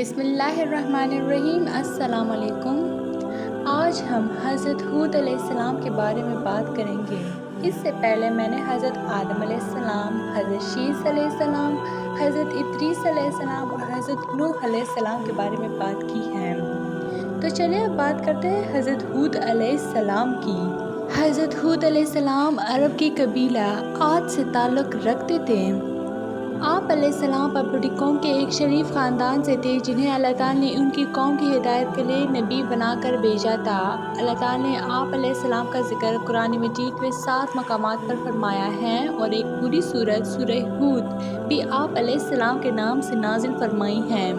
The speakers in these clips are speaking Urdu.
بسم اللہ الرحمن الرحیم۔ السلام علیکم۔ آج ہم حضرت ہود علیہ السلام کے بارے میں بات کریں گے۔ اس سے پہلے میں نے حضرت آدم علیہ السلام، حضرت شیث علیہ السلام، حضرت ادریس علیہ السلام اور حضرت نوح علیہ السلام کے بارے میں بات کی ہے۔ تو چلیے اب بات کرتے ہیں حضرت ہود علیہ السلام کی۔ حضرت ہود علیہ السلام عرب کے قبیلہ عاد سے تعلق رکھتے تھے۔ آپ علیہ السلام پپڑی قوم کے ایک شریف خاندان سے تھے جنہیں اللہ تعالیٰ نے ان کی قوم کی ہدایت کے لیے نبی بنا کر بھیجا تھا۔ اللہ تعالیٰ نے آپ علیہ السلام کا ذکر قرآن مجید میں 7 مقامات پر فرمایا ہے اور ایک پوری سورت سورہ ہود بھی آپ علیہ السلام کے نام سے نازل فرمائی ہے۔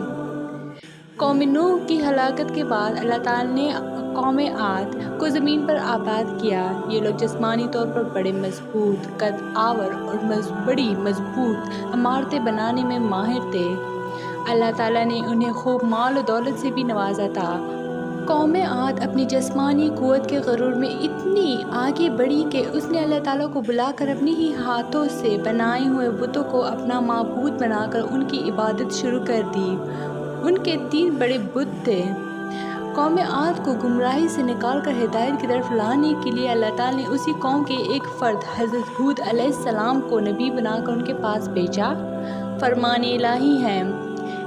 قوم نوح کی ہلاکت کے بعد اللہ تعالیٰ نے قوم عاد کو زمین پر آباد کیا۔ یہ لوگ جسمانی طور پر بڑے مضبوط قد آور اور بڑی مضبوط عمارتیں بنانے میں ماہر تھے۔ اللہ تعالیٰ نے انہیں خوب مال و دولت سے بھی نوازا تھا۔ قوم عاد اپنی جسمانی قوت کے غرور میں اتنی آگے بڑھی کہ اس نے اللہ تعالیٰ کو بلا کر اپنے ہی ہاتھوں سے بنائے ہوئے بتوں کو اپنا معبود بنا کر ان کی عبادت شروع کر دی۔ ان کے 3 بڑے بت تھے۔ قوم عاد کو گمراہی سے نکال کر ہدایت کی طرف لانے کے لیے اللہ تعالیٰ نے اسی قوم کے ایک فرد حضرت ہود علیہ السلام کو نبی بنا کر ان کے پاس بھیجا۔ فرمان الہی ہے: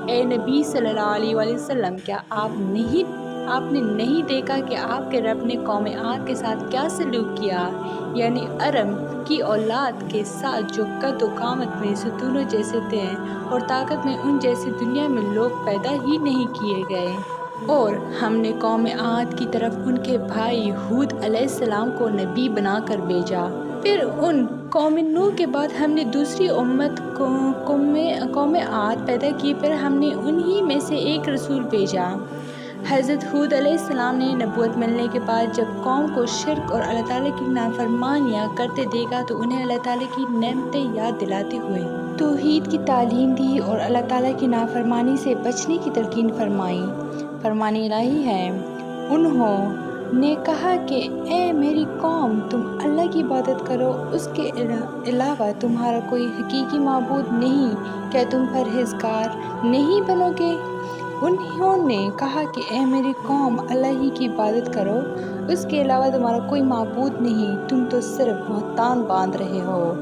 اے نبی صلی اللہ علیہ وآلہ وسلم، کیا آپ نے نہیں دیکھا کہ آپ کے رب نے قوم عاد کے ساتھ کیا سلوک کیا، یعنی ارم کی اولاد کے ساتھ جو قد و قامت میں ستونوں جیسے تھے اور طاقت میں ان جیسے دنیا میں لوگ پیدا ہی نہیں کیے گئے۔ اور ہم نے قوم عاد کی طرف ان کے بھائی ہود علیہ السلام کو نبی بنا کر بھیجا۔ پھر ان قوم نوح کے بعد ہم نے دوسری امت قوم عاد پیدا کی، پھر ہم نے انہی میں سے ایک رسول بھیجا۔ حضرت ہود علیہ السلام نے نبوت ملنے کے بعد جب قوم کو شرک اور اللہ تعالیٰ کی نافرمانیاں کرتے دیکھا تو انہیں اللہ تعالیٰ کی نعمتیں یاد دلاتے ہوئے توحید کی تعلیم دی اور اللہ تعالیٰ کی نافرمانی سے بچنے کی تلقین فرمائی۔ فرمان الہی ہے: انہوں نے کہا کہ اے میری قوم، تم اللہ کی عبادت کرو، اس کے علاوہ تمہارا کوئی حقیقی معبود نہیں، کیا تم پرہیزگار نہیں بنو گے؟ انہوں نے کہا کہ اے میری قوم، اللہ ہی کی عبادت کرو، اس کے علاوہ تمہارا کوئی معبود نہیں، تم تو صرف بہتان باندھ رہے ہو۔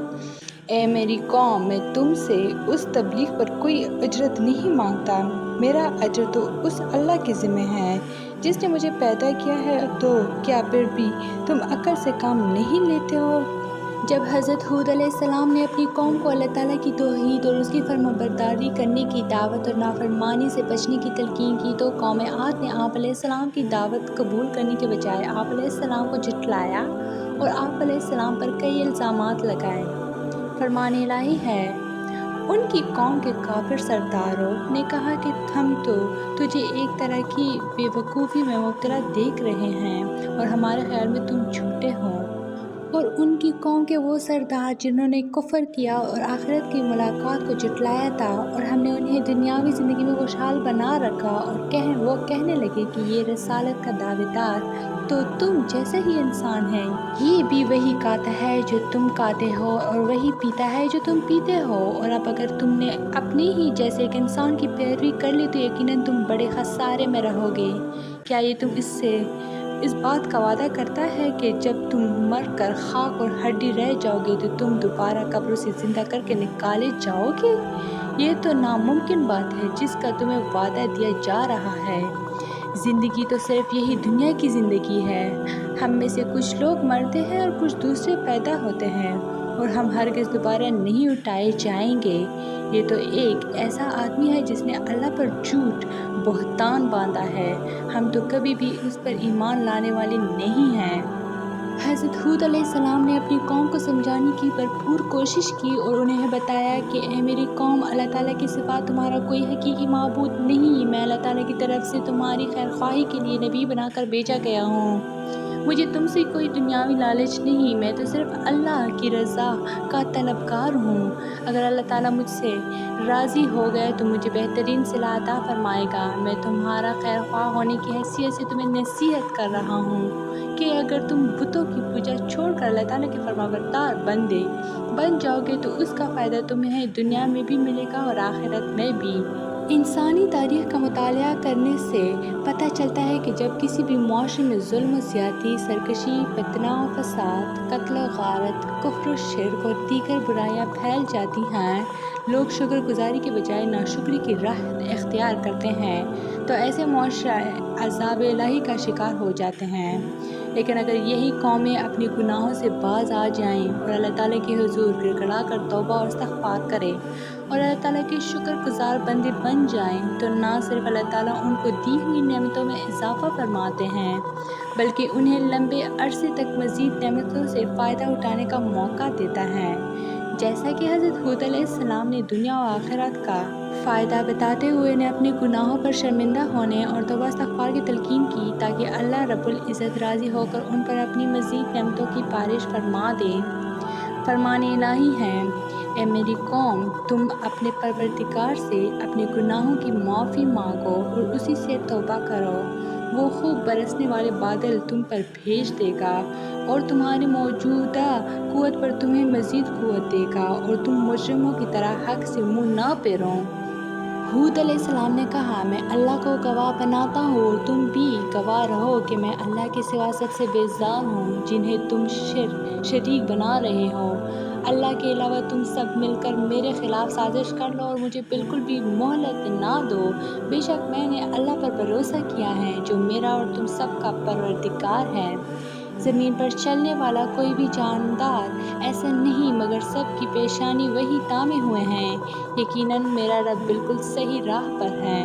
اے میری قوم، میں تم سے اس تبلیغ پر کوئی اجرت نہیں مانگتا، میرا اجر تو اس اللہ کے ذمہ ہے جس نے مجھے پیدا کیا ہے، تو کیا پھر بھی تم عقل سے کام نہیں لیتے ہو؟ جب حضرت ہود علیہ السلام نے اپنی قوم کو اللہ تعالیٰ کی توحید اور اس کی فرمانبرداری کرنے کی دعوت اور نافرمانی سے بچنے کی تلقین کی تو قوم عاد نے آپ علیہ السلام کی دعوت قبول کرنے کے بجائے آپ علیہ السلام کو جھٹلایا اور آپ علیہ السلام پر کئی الزامات لگائے۔ فرمان الہی ہے: ان کی قوم کے کافر سرداروں نے کہا کہ ہم تو تجھے ایک طرح کی بے وقوفی میں مبتلا دیکھ رہے ہیں اور ہمارے خیال میں تم جھوٹے ہو۔ اور ان کی قوم کے وہ سردار جنہوں نے کفر کیا اور آخرت کی ملاقات کو جھٹلایا تھا، اور ہم نے انہیں دنیاوی زندگی میں خوشحال بنا رکھا، اور وہ کہنے لگے کہ یہ رسالت کا دعوے دار تو تم جیسا ہی انسان ہے، یہ بھی وہی کھاتا ہے جو تم کھاتے ہو اور وہی پیتا ہے جو تم پیتے ہو، اور اب اگر تم نے اپنے ہی جیسے ایک انسان کی پیروی کر لی تو یقیناً تم بڑے خسارے میں رہو گے۔ کیا یہ تم اس بات کا وعدہ کرتا ہے کہ جب تم مر کر خاک اور ہڈی رہ جاؤ گے تو تم دوبارہ قبروں سے زندہ کر کے نکالے جاؤ گے؟ یہ تو ناممکن بات ہے جس کا تمہیں وعدہ دیا جا رہا ہے۔ زندگی تو صرف یہی دنیا کی زندگی ہے۔ ہم میں سے کچھ لوگ مرتے ہیں اور کچھ دوسرے پیدا ہوتے ہیں، اور ہم ہرگز دوبارہ نہیں اٹھائے جائیں گے۔ یہ تو ایک ایسا آدمی ہے جس نے اللہ پر جھوٹ بہتان باندھا ہے، ہم تو کبھی بھی اس پر ایمان لانے والے نہیں ہیں۔ حضرت ہود علیہ السلام نے اپنی قوم کو سمجھانے کی بھرپور کوشش کی اور انہیں بتایا کہ اے میری قوم، اللہ تعالیٰ کے سوا تمہارا کوئی حقیقی معبود نہیں، میں اللہ تعالیٰ کی طرف سے تمہاری خیر خواہی کے لیے نبی بنا کر بھیجا گیا ہوں۔ مجھے تم سے کوئی دنیاوی لالچ نہیں، میں تو صرف اللہ کی رضا کا طلبگار ہوں۔ اگر اللہ تعالیٰ مجھ سے راضی ہو گئے تو مجھے بہترین صلاح عطا فرمائے گا۔ میں تمہارا خیر خواہ ہونے کی حیثیت سے تمہیں نصیحت کر رہا ہوں کہ اگر تم بتوں کی پوجا چھوڑ کر اللہ تعالیٰ کے فرمانبردار بن جاؤ گے تو اس کا فائدہ تمہیں دنیا میں بھی ملے گا اور آخرت میں بھی۔ انسانی تاریخ کا مطالعہ کرنے سے پتہ چلتا ہے کہ جب کسی بھی معاشرے میں ظلم و زیادتی، سرکشی، فتنہ و فساد، قتل و غارت، کفر و شرک اور دیگر برائیاں پھیل جاتی ہیں، لوگ شکر گزاری کے بجائے ناشکری کی راہ اختیار کرتے ہیں تو ایسے معاشرے عذاب الہی کا شکار ہو جاتے ہیں۔ لیکن اگر یہی قومیں اپنے گناہوں سے باز آ جائیں اور اللہ تعالیٰ کے حضور گڑ گڑا کر توبہ اور استغفار کریں اور اللہ تعالیٰ کے شکر گزار بندے بن جائیں تو نہ صرف اللہ تعالیٰ ان کو دی ہوئی نعمتوں میں اضافہ فرماتے ہیں بلکہ انہیں لمبے عرصے تک مزید نعمتوں سے فائدہ اٹھانے کا موقع دیتا ہے، جیسا کہ حضرت ہود علیہ السلام نے دنیا و آخرت کا فائدہ بتاتے ہوئے نے اپنے گناہوں پر شرمندہ ہونے اور توبہ استغفار کی تلقین کی تاکہ اللہ رب العزت راضی ہو کر ان پر اپنی مزید نعمتوں کی بارش فرما دے۔ فرمان الہی ہے: اے میری قوم، تم اپنے پروردگار سے اپنے گناہوں کی معافی مانگو اور اسی سے توبہ کرو، وہ خوب برسنے والے بادل تم پر بھیج دے گا اور تمہاری موجودہ قوت پر تمہیں مزید قوت دے گا اور تم مجرموں کی طرح حق سے منہ نہ پھیرو۔ ہود علیہ السلام نے کہا: میں اللہ کو گواہ بناتا ہوں اور تم بھی گواہ رہو کہ میں اللہ کے سوا سب سے بیزار ہوں جنہیں تم شریک بنا رہے ہو۔ اللہ کے علاوہ تم سب مل کر میرے خلاف سازش کر لو اور مجھے بالکل بھی مہلت نہ دو، بے شک میں نے اللہ پر بھروسہ کیا ہے جو میرا اور تم سب کا پروردگار ہے۔ زمین پر چلنے والا کوئی بھی جاندار ایسا نہیں مگر سب کی پیشانی وہی تامے ہوئے ہیں، یقیناً میرا رب بالکل صحیح راہ پر ہے۔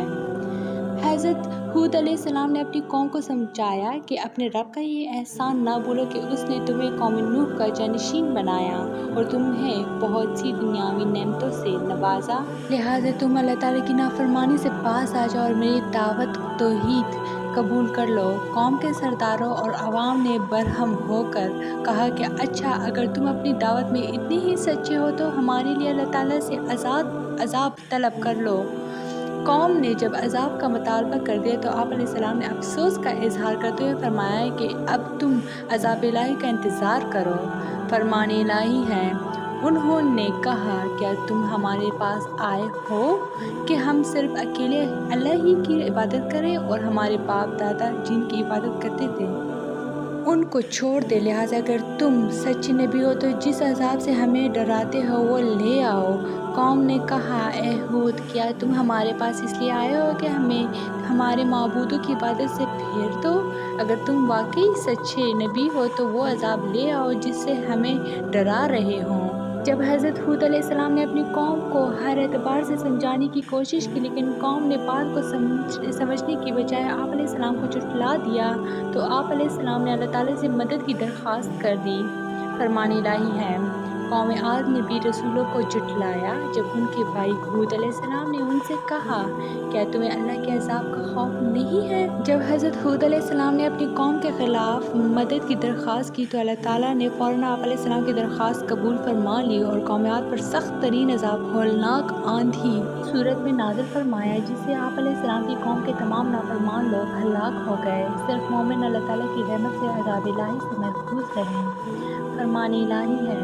حضرت ہود علیہ السلام نے اپنی قوم کو سمجھایا کہ اپنے رب کا یہ احسان نہ بھولو کہ اس نے تمہیں قوم نوح کا جانشین بنایا اور تمہیں بہت سی دنیاوی نعمتوں سے نوازا، لہٰذا تم اللہ تعالیٰ کی نافرمانی سے باز آ جاؤ اور میری دعوت توحید قبول کر لو۔ قوم کے سرداروں اور عوام نے برہم ہو کر کہا کہ اچھا، اگر تم اپنی دعوت میں اتنے ہی سچے ہو تو ہمارے لیے اللہ تعالیٰ سے عذاب طلب کر لو۔ قوم نے جب عذاب کا مطالبہ کر دیا تو آپ علیہ السلام نے افسوس کا اظہار کرتے ہوئے فرمایا کہ اب تم عذاب الہی کا انتظار کرو۔ فرمان الہی ہے: انہوں نے کہا، کیا تم ہمارے پاس آئے ہو کہ ہم صرف اکیلے اللہ ہی کی عبادت کریں اور ہمارے باپ دادا جن کی عبادت کرتے تھے ان کو چھوڑ دیں؟ لہٰذا اگر تم سچے نبی ہو تو جس عذاب سے ہمیں ڈراتے ہو وہ لے آؤ۔ قوم نے کہا: اے ہود، کیا تم ہمارے پاس اس لیے آئے ہو کہ ہمیں ہمارے معبودوں کی عبادت سے پھیر دو؟ اگر تم واقعی سچے نبی ہو تو وہ عذاب لے آؤ جس سے ہمیں ڈرا رہے ہو۔ جب حضرت ہود علیہ السلام نے اپنی قوم کو ہر اعتبار سے سمجھانے کی کوشش کی لیکن قوم نے بات کو سمجھنے کی بجائے آپ علیہ السلام کو جھٹلا دیا تو آپ علیہ السلام نے اللہ تعالیٰ سے مدد کی درخواست کر دی۔ فرمان الہی ہے: قوم عاد نے بھی رسولوں کو جھٹلایا جب ان کے بھائی ہود علیہ السلام نے ان سے کہا، کیا تمہیں اللہ کے عذاب کا خوف نہیں ہے؟ جب حضرت ہود علیہ السلام نے اپنی قوم کے خلاف مدد کی درخواست کی تو اللہ تعالیٰ نے فوراً آپ علیہ السلام کی درخواست قبول فرما لی اور قوم عاد پر سخت ترین عذاب ہولناک آندھی صورت میں نازل فرمایا جس سے آپ علیہ السلام کی قوم کے تمام نافرمان لوگ ہلاک ہو گئے۔ صرف مومن اللہ تعالیٰ کی رحمت سے عذاب الہی سے محفوظ رہے۔ فرمان الہی ہے: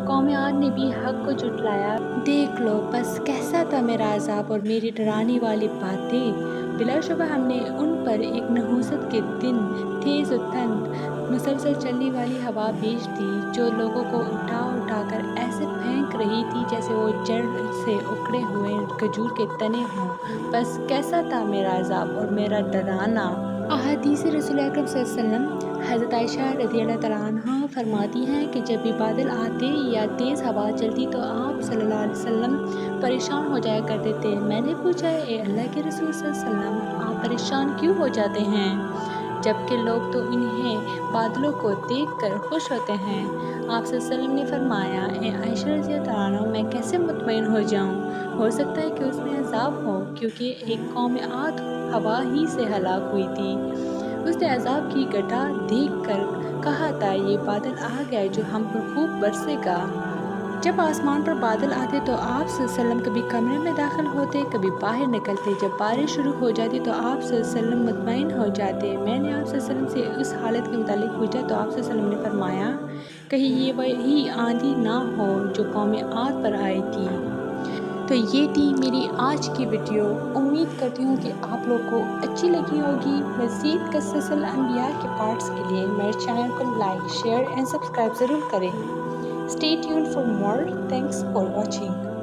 قوم عاد نے بھی حق کو جھٹلایا۔ دیکھ لو بس کیسا تھا میرا عذاب اور میری ڈرانے والی باتیں۔ بلا شبہ ہم نے ان پر ایک نحوست کے دن تیز و تند مسلسل چلنے والی ہوا بھیج دی جو لوگوں کو اٹھا اٹھا کر ایسے پھینک رہی تھی جیسے وہ جڑ سے اکھڑے ہوئے کھجور کے تنے ہوں۔ بس کیسا تھا میرا عذاب اور میرا ڈرانا۔ احادیث رسول اکرم صلی اللہ علیہ وسلم۔ حضرت عائشہ رضی اللہ تعالیٰ عنہا فرماتی ہیں کہ جب بھی بادل آتے یا تیز ہوا چلتی تو آپ صلی اللہ علیہ وسلم پریشان ہو جایا کرتے تھے۔ میں نے پوچھا، اے اللہ کے رسول صلی اللہ علیہ وسلم، آپ پریشان کیوں ہو جاتے ہیں جبکہ لوگ تو انہیں بادلوں کو دیکھ کر خوش ہوتے ہیں؟ آپ صلی اللہ علیہ وسلم نے فرمایا، اے عائشہ رضی اللہ عنہا، میں کیسے مطمئن ہو جاؤں؟ ہو سکتا ہے کہ اس میں عذاب ہو، کیونکہ ایک قوم عاد ہوا ہی سے ہلاک ہوئی تھی۔ اس نے عذاب کی گھٹا دیکھ کر کہا تھا، یہ بادل آ گیا جو ہم پر خوب برسے گا۔ جب آسمان پر بادل آتے تو آپ صلی اللہ علیہ وسلم کبھی کمرے میں داخل ہوتے کبھی باہر نکلتے۔ جب بارش شروع ہو جاتی تو آپ صلی اللہ علیہ وسلم مطمئن ہو جاتے۔ میں نے آپ صلی اللہ علیہ وسلم سے اس حالت کے متعلق پوچھا تو آپ صلی اللہ علیہ وسلم نے فرمایا، کہیں یہ وہی آندھی نہ ہو جو قوم عاد پر آئی تھی۔ تو یہ تھی میری آج کی ویڈیو، امید کرتی ہوں کہ آپ لوگ کو اچھی لگی ہوگی۔ مزید قصص الانبیاء کے پارٹس کے لیے میرے چینل کو لائک، شیئر اینڈ سبسکرائب ضرور کریں۔ Stay tuned for more. Thanks for watching.